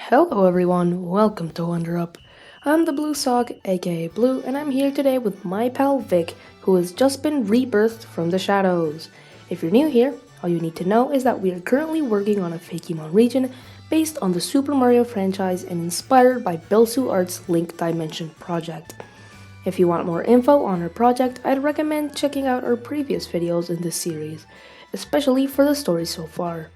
Hello everyone, welcome to Wonder Up. I'm the Blue Sock, aka Blue, and I'm here today with my pal Vic, who has just been rebirthed from the shadows. If you're new here, all you need to know is that we are currently working on a fakémon region based on the Super Mario franchise and inspired by Belsu Art's Link Dimension project. If you want more info on our project, I'd recommend checking out our previous videos in this series, especially for the story so far.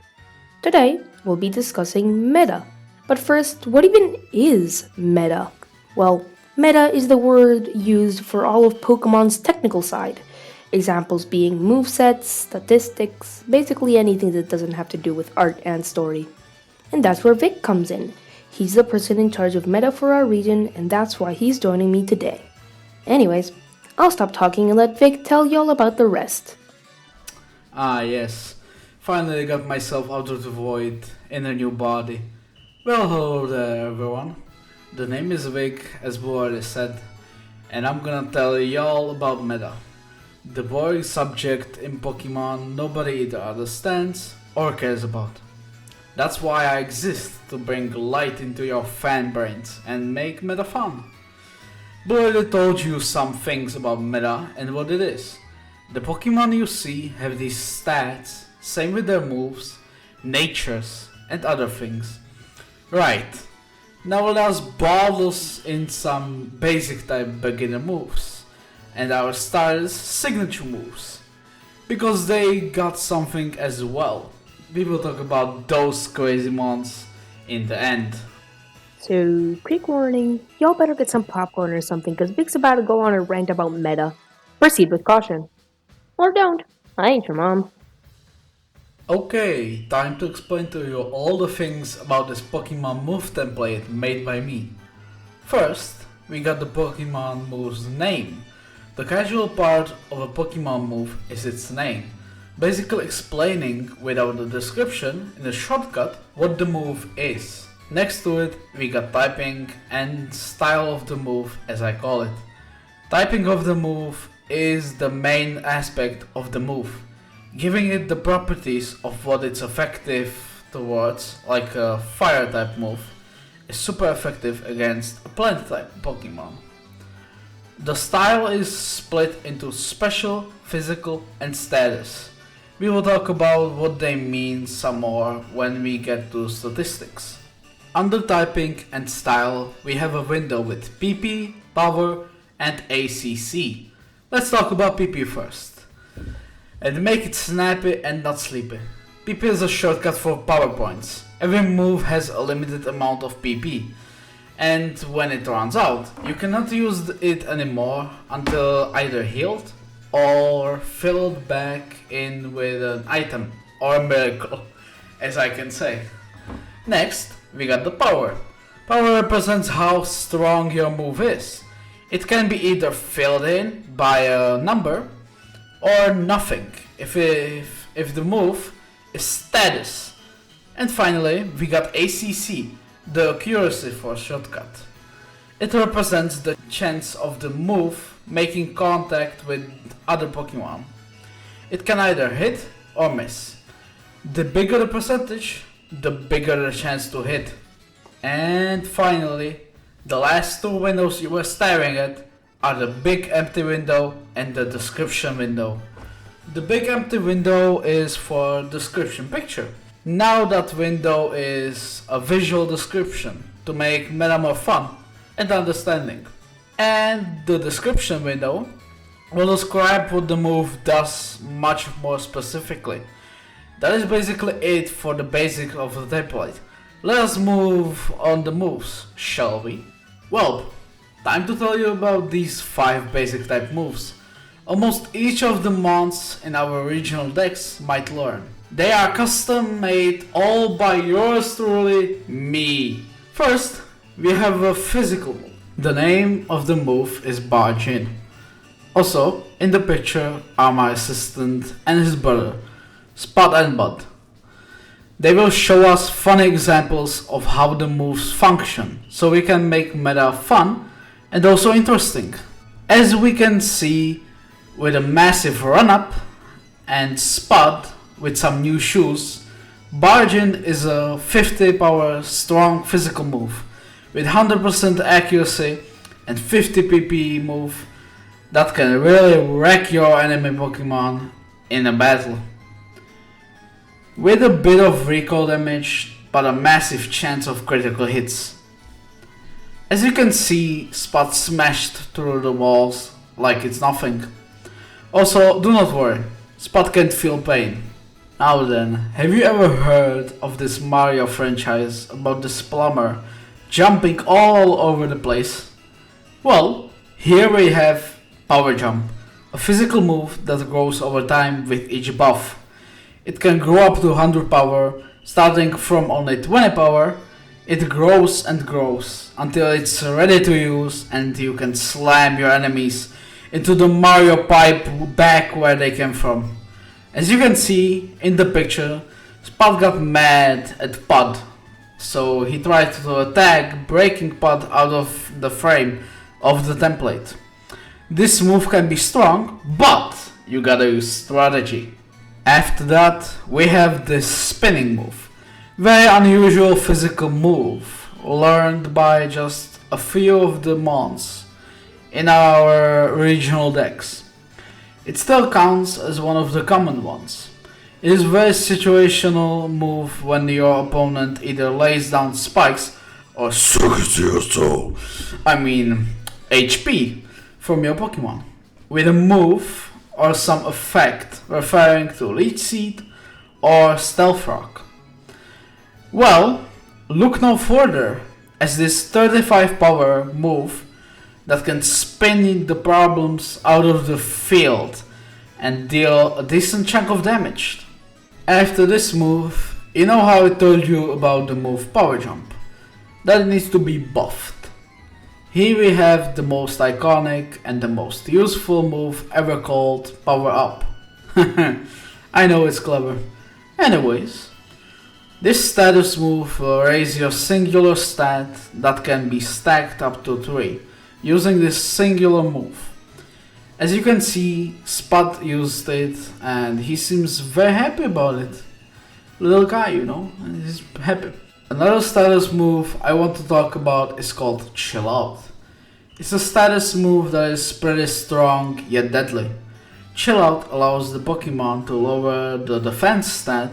Today, we'll be discussing meta. But first, what even is meta? Well, meta is the word used for all of Pokemon's technical side. Examples being movesets, statistics, basically anything that doesn't have to do with art and story. And that's where Vic comes in. He's the person in charge of meta for our region, and that's why he's joining me today. Anyways, I'll stop talking and let Vic tell y'all about the rest. Yes. Finally got myself out of the void in a new body. Well, hello there everyone. The name is Vic, as Bo already said, and I'm gonna tell y'all about meta. The boring subject in Pokemon nobody either understands or cares about. That's why I exist, to bring light into your fan brains and make meta fun. Bo already told you some things about meta and what it is. The Pokemon you see have these stats, same with their moves, natures, and other things. Right, now let us bottle in some basic type beginner moves, and our starters signature moves, because they got something as well. We will talk about those crazy mons in the end. So, quick warning, y'all better get some popcorn or something, cause Vic's about to go on a rant about meta. Proceed with caution. Or don't. I ain't your mom. Okay, time to explain to you all the things about this Pokemon move template made by me. First, we got the Pokemon move's name. The casual part of a Pokemon move is its name, basically explaining without a description in a shortcut what the move is. Next to it, we got typing and style of the move, as I call it. Typing of the move is the main aspect of the move, giving it the properties of what it's effective towards, like a fire type move, is super effective against a plant type Pokemon. The style is split into special, physical, and status. We will talk about what they mean some more when we get to statistics. Under typing and style, we have a window with PP, power, and ACC. Let's talk about PP first. And make it snappy and not sleepy. PP is a shortcut for power points. Every move has a limited amount of PP, and when it runs out, you cannot use it anymore until either healed or filled back in with an item or a miracle, as I can say. Next, we got the power. Power represents how strong your move is. It can be either filled in by a number or nothing if the move is status. And finally, we got ACC, the accuracy for shortcut. It represents the chance of the move making contact with other Pokemon. It can either hit or miss. The bigger the percentage, the bigger the chance to hit. And finally, the last two windows you were staring at are the big empty window and the description window. The big empty window is for description picture. Now that window is a visual description to make meta more fun and understanding. And the description window will describe what the move does much more specifically. That is basically it for the basics of the template. Let us move on the moves, shall we? Well, time to tell you about these 5 basic type moves. Almost each of the mons in our regional decks might learn. They are custom made all by yours truly, me. First, we have a physical move. The name of the move is Barge In. Also, in the picture are my assistant and his brother, Spot and Bud. They will show us funny examples of how the moves function, so we can make meta fun and also interesting. As we can see, with a massive run-up and Spot with some new shoes, Bargain is a 50 power strong physical move with 100% accuracy and 50 PP move that can really wreck your enemy Pokemon in a battle. With a bit of recoil damage but a massive chance of critical hits. As you can see, Spot smashed through the walls like it's nothing. Also, do not worry, Spot can't feel pain. Now then, have you ever heard of this Mario franchise about this plumber jumping all over the place? Well, here we have Power Jump, a physical move that grows over time with each buff. It can grow up to 100 power, starting from only 20 power. It grows and grows until it's ready to use and you can slam your enemies into the Mario pipe back where they came from. As you can see in the picture, Spot got mad at Pod, so he tried to attack, breaking Pod out of the frame of the template. This move can be strong, but you gotta use strategy. After that, we have this spinning move. Very unusual physical move, learned by just a few of the mons in our regional decks. It still counts as one of the common ones. It is a very situational move when your opponent either lays down spikes or sucks your soul, HP, from your Pokemon, with a move or some effect referring to Leech Seed or Stealth Rock. Well, look no further, as this 35 power move that can spin the problems out of the field and deal a decent chunk of damage. After this move, you know how I told you about the move Power Jump, that it needs to be buffed. Here we have the most iconic and the most useful move ever called Power Up. I know it's clever. Anyways, this status move will raise your singular stat that can be stacked up to 3 using this singular move. As you can see, Spot used it and he seems very happy about it. Little guy, you know, and he's happy. Another status move I want to talk about is called Chill Out. It's a status move that is pretty strong yet deadly. Chill Out allows the Pokemon to lower the defense stat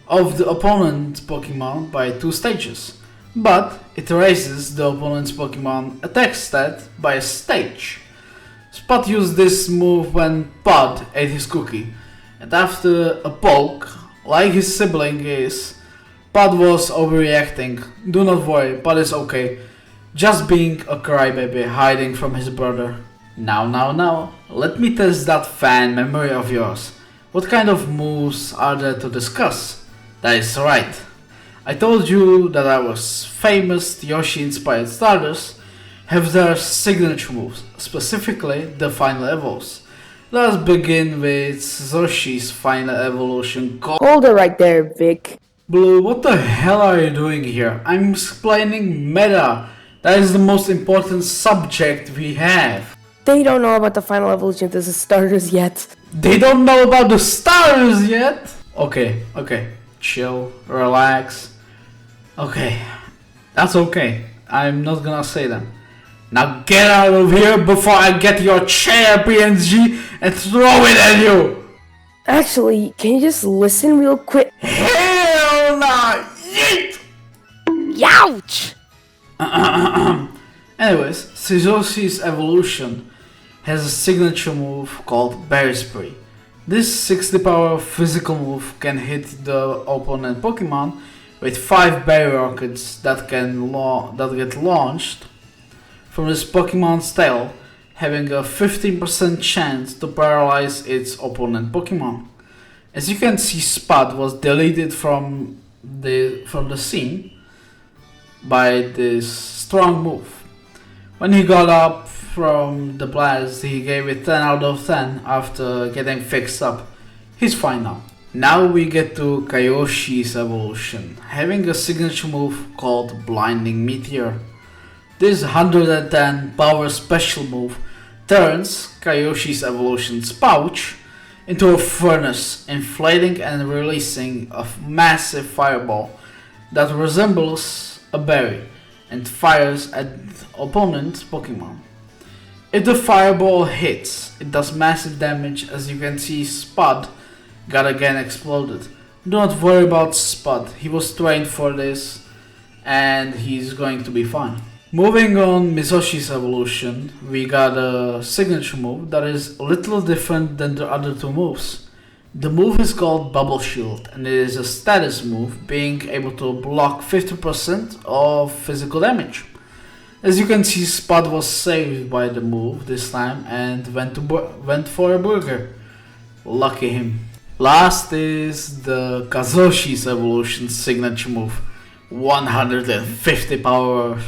of the opponent's Pokemon by 2 stages, but it raises the opponent's Pokemon attack stat by a stage. Spot used this move when Pod ate his cookie, and after a poke, like his sibling is, Pod was overreacting. Do not worry, Pod is okay, just being a crybaby hiding from his brother. Now, let me test that fan memory of yours. What kind of moves are there to discuss? That is right. I told you that our famous Yoshi-inspired starters have their signature moves, specifically the final evos. Let us begin with Zoshi's final evolution called... Hold it right there, Vic. Blue, what the hell are you doing here? I'm explaining meta. That is the most important subject we have. They don't know about the final evolution of the starters yet. They don't know about the starters yet? Okay. Chill, relax. Okay, that's okay. I'm not gonna say that. Now get out of here before I get your chair, PNG, and throw it at you! Actually, can you just listen real quick? Hell nah! Yeet! Youch! Anyways, Zoshi's evolution has a signature move called Berry Spray. This 60 power physical move can hit the opponent Pokemon with 5 berry rockets that get launched from this Pokemon's tail, having a 15% chance to paralyze its opponent Pokemon. As you can see, Spot was deleted from the scene by this strong move. When he got up from the blast, he gave it 10 out of 10 after getting fixed up. He's fine now. Now we get to Kayoshi's evolution, having a signature move called Blinding Meteor. This 110 power special move turns Kayoshi's evolution's pouch into a furnace, inflating and releasing a massive fireball that resembles a berry and fires at opponent Pokemon. If the fireball hits, it does massive damage. As you can see, Spud got again exploded. Do not worry about Spud, he was trained for this and he's going to be fine. Moving on Misoshi's evolution, we got a signature move that is a little different than the other two moves. The move is called Bubble Shield and it is a status move, being able to block 50% of physical damage. As you can see, Spud was saved by the move this time and went for a burger. Lucky him. Last is the Kazoshi's evolution signature move. 150 power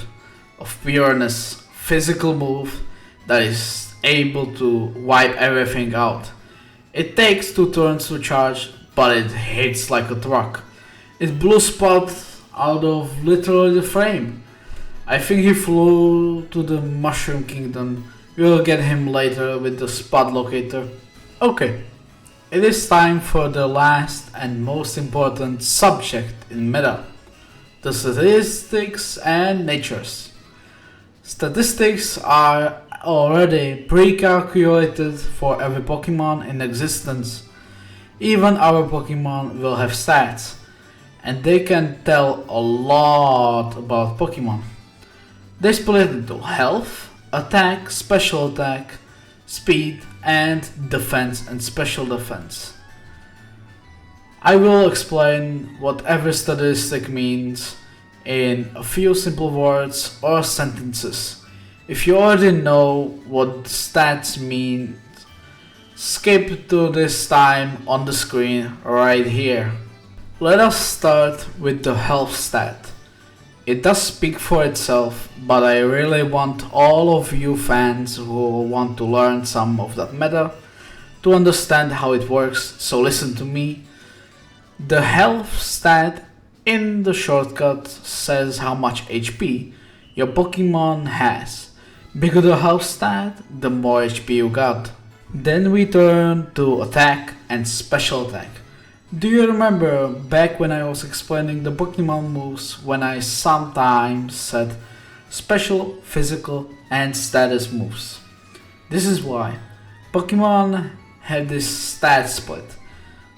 of pureness, physical move that is able to wipe everything out. It takes 2 turns to charge, but it hits like a truck. It blew Spud out of literally the frame. I think he flew to the Mushroom Kingdom. We'll get him later with the Spud locator. Okay, it is time for the last and most important subject in meta. The statistics and natures. Statistics are already pre-calculated for every Pokemon in existence. Even our Pokemon will have stats, and they can tell a lot about Pokemon. They split into health, attack, special attack, speed, and defense and special defense. I will explain what every statistic means in a few simple words or sentences. If you already know what stats mean, skip to this time on the screen right here. Let us start with the health stat. It does speak for itself, but I really want all of you fans who want to learn some of that meta to understand how it works, so listen to me. The health stat in the shortcut says how much HP your Pokemon has. Bigger the health stat, the more HP you got. Then we turn to attack and special attack. Do you remember back when I was explaining the Pokemon moves when I sometimes said special, physical and status moves? This is why Pokemon have this stat split.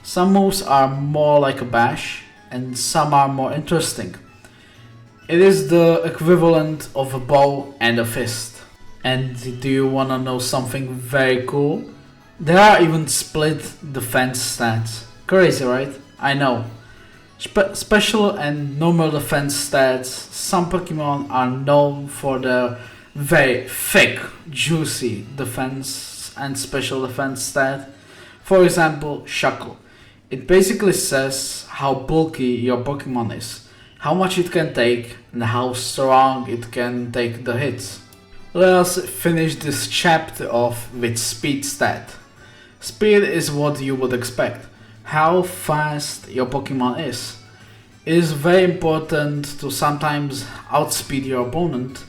Some moves are more like a bash and some are more interesting. It is the equivalent of a bow and a fist. And do you wanna know something very cool? There are even split defense stats. Crazy, right? I know. Special and normal defense stats. Some Pokemon are known for their very thick, juicy defense and special defense stat. For example, Shuckle. It basically says how bulky your Pokemon is, how much it can take, and how strong it can take the hits. Let us finish this chapter off with speed stat. Speed is what you would expect. How fast your Pokemon is. It is very important to sometimes outspeed your opponent.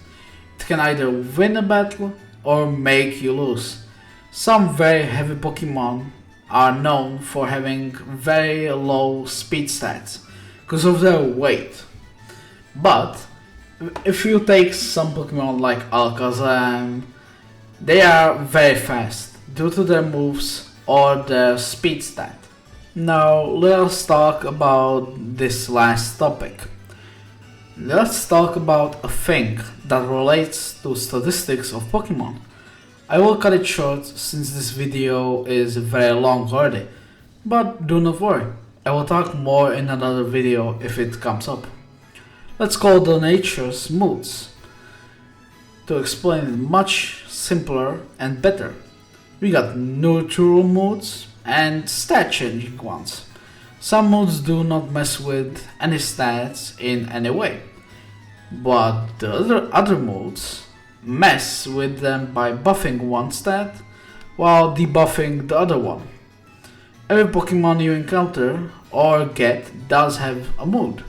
It can either win a battle or make you lose. Some very heavy Pokemon are known for having very low speed stats because of their weight. But if you take some Pokemon like Alakazam, they are very fast due to their moves or their speed stat. Now let us talk about this last topic. Let's talk about a thing that relates to statistics of Pokemon. I will cut it short since this video is very long already, but do not worry, I will talk more in another video if it comes up. Let's call the nature's moods. To explain it much simpler and better, we got neutral moods and stat changing ones. Some moods do not mess with any stats in any way, but the other moods mess with them by buffing one stat while debuffing the other one. Every Pokemon you encounter or get does have a mood.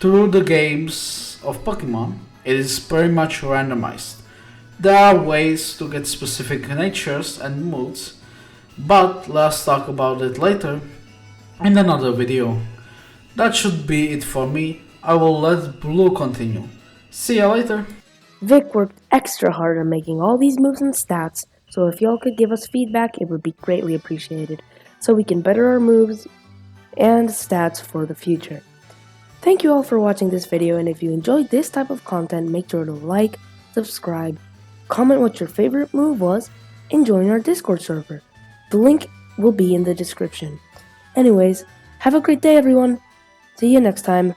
Through the games of Pokemon, it is pretty much randomized. There are ways to get specific natures and moods, But let's talk about it later in another video. That should be it for me. I will let Blue continue. See ya later. Vic worked extra hard on making all these moves and stats, so if y'all could give us feedback, it would be greatly appreciated, so we can better our moves and stats for the future. Thank you all for watching this video, and if you enjoyed this type of content, make sure to like, subscribe, comment what your favorite move was, and join our Discord server. The link will be in the description. Anyways, have a great day everyone! See you next time.